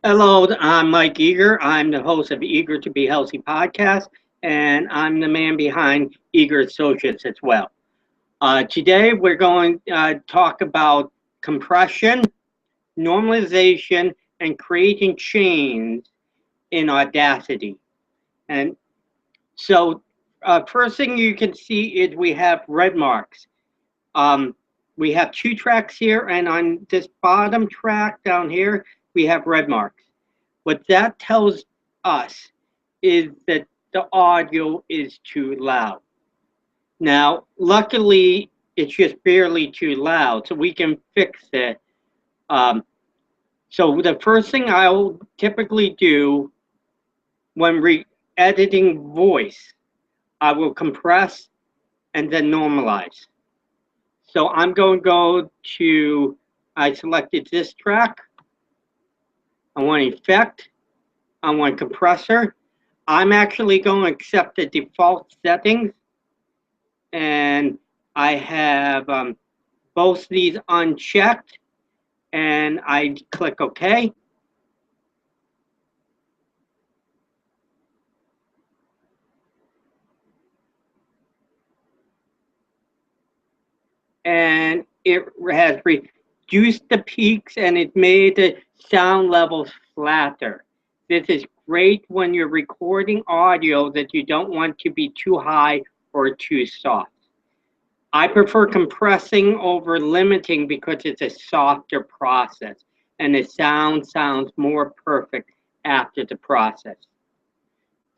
Hello, I'm Mike Eager. I'm the host of Eager to Be Healthy podcast, and I'm the man behind Eager Associates as well. Today, we're going to talk about compression, normalization, and creating change in Audacity. And so, first thing you can see is we have red marks. Um, we have two tracks here, and on this bottom track down here, we have red marks. What that tells us is that the audio is too loud. Now, luckily, it's just barely too loud, so we can fix it. Um, so the first thing I'll typically do when editing voice, I will compress and then normalize. So I'm going to go to, I selected this track. I want effect. I want compressor. I'm actually going to accept the default settings, and I have both these unchecked, and I click OK. And it has reduced the peaks and it made the sound levels flatter. This is great when you're recording audio that you don't want to be too high or too soft. I prefer compressing over limiting because it's a softer process and the sound sounds more perfect after the process.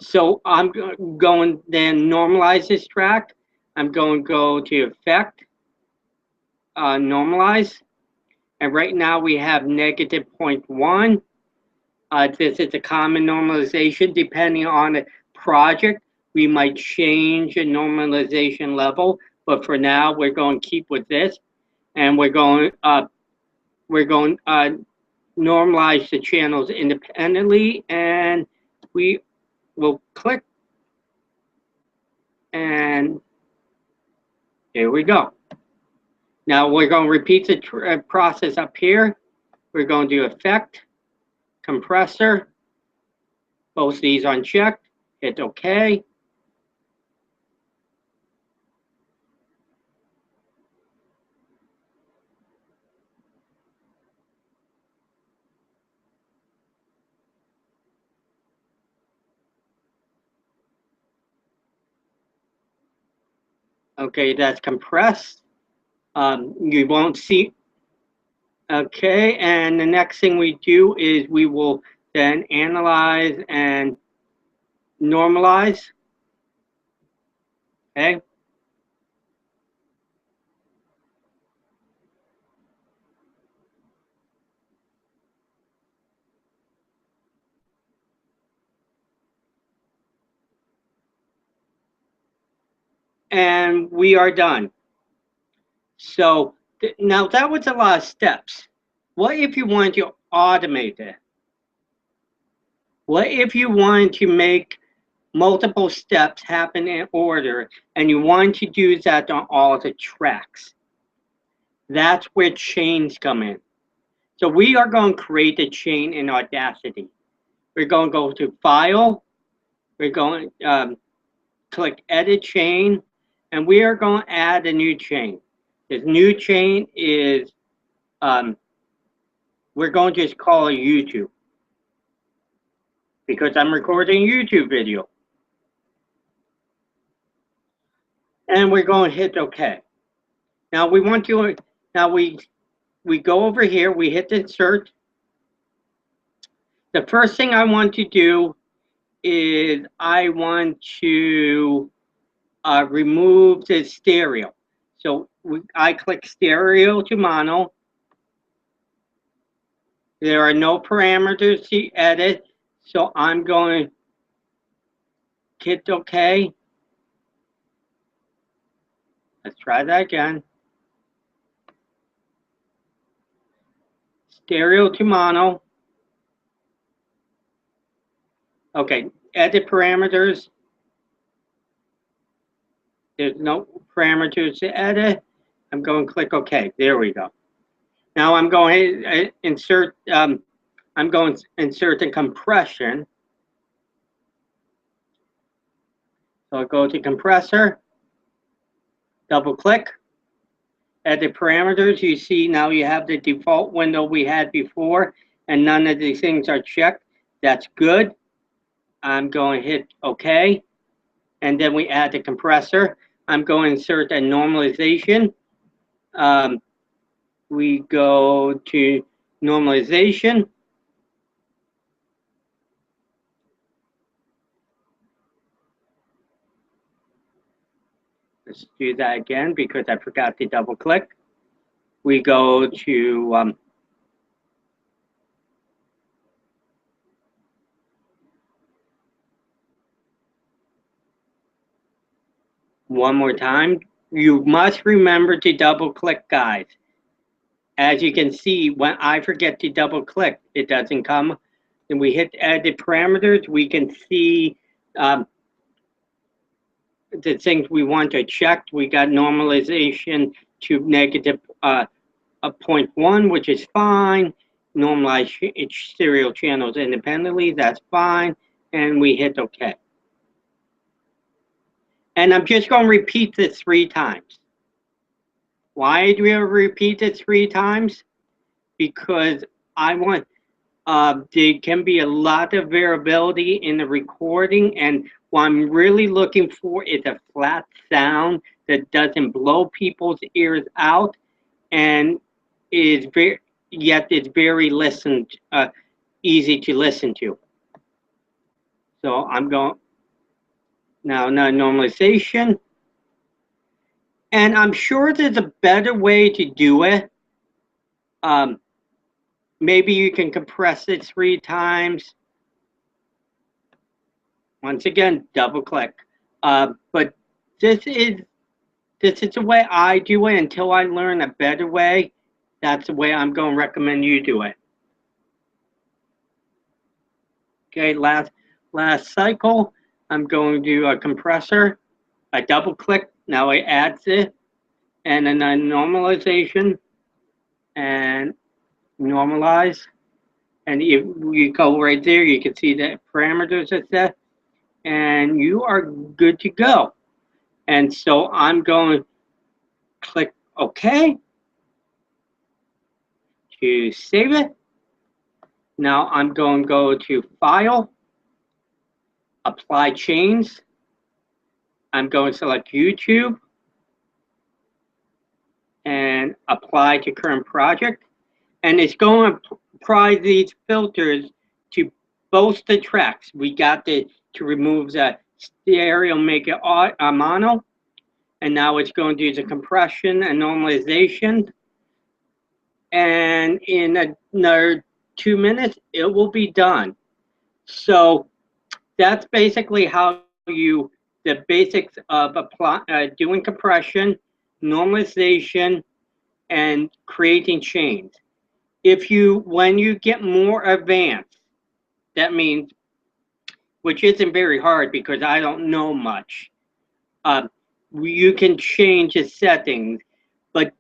So I'm going then normalize this track. I'm going to go to effect, normalize. And right now we have negative 0.1. This is a common normalization. Depending on the project, we might change a normalization level. But for now, we're going to keep with this, and we're going normalize the channels independently, and we will click, and here we go. Now we're going to repeat the process up here. We're going to do effect, compressor, both these unchecked, hit OK. Okay, that's compressed. You won't see. Okay, and the next thing we do is we will then analyze and normalize. Okay. And we are done. So now that was a lot of steps. What if you wanted to automate it? What if you wanted to make multiple steps happen in order and you want to do that on all the tracks? That's where chains come in. So we are going to create a chain in Audacity. We're going to go to File. We're going to click Edit Chain, and we are going to add a new chain. This new chain is, we're going to just call it YouTube, because I'm recording a YouTube video. And we're going to hit OK. Now we want to, now we go over here, we hit insert. The first thing I want to do is I want to remove the stereo. So I click stereo to mono. There are no parameters to edit, so I'm going to hit OK. Let's try that again. Stereo to mono. Okay, edit parameters. There's no parameters to edit. I'm going to click OK. There we go. Now I'm going to insert, I'm I'm going to insert the compression. So I go to compressor, double click, edit parameters. You see now you have the default window we had before, and none of these things are checked. That's good. I'm going to hit OK, and then we add the compressor. I'm going to insert a normalization. We go to normalization. Let's do that again because I forgot to double click. We go to one more time. You must remember to double click, guys. As you can see, when I forget to double click, it doesn't come. And we hit edit parameters, we can see the things we want to check. We got normalization to negative 0.1, which is fine. Normalize serial channels independently, that's fine. And we hit OK. And I'm just going to repeat this 3 times. Why do we repeat it 3 times? Because I want, there can be a lot of variability in the recording, and what I'm really looking for is a flat sound that doesn't blow people's ears out, and is very, yet it's very easy to listen to. So I'm going now normalization, and I'm sure there's a better way to do it. Maybe you can compress it 3 times. Once again, double click. But this is the way I do it. Until I learn a better way, that's the way I'm going to recommend you do it. Okay, last cycle, I'm going to do a compressor. I double click, now it adds it, and then a normalization, and normalize. And if you go right there, you can see the parameters are set, and you are good to go. And so I'm going to click OK to save it. Now I'm going to go to File, Apply Change. I'm going to select YouTube and Apply to Current Project. And it's going to apply these filters to both the tracks. We got to remove the stereo, make it mono. And now it's going to do the compression and normalization. And in another 2 minutes, it will be done. So that's basically how the basics of doing compression, normalization, and creating chains. When you get more advanced, that means, which isn't very hard because I don't know much, you can change the settings. But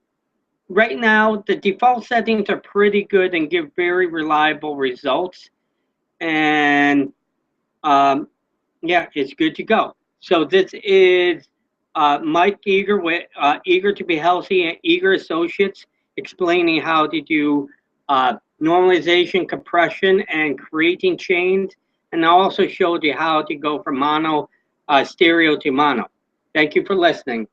right now, the default settings are pretty good and give very reliable results. And yeah, it's good to go. So this is Mike Eager with Eager to Be Healthy and Eager Associates, explaining how to do normalization, compression, and creating chains. And I also showed you how to go from stereo to mono. Thank you for listening.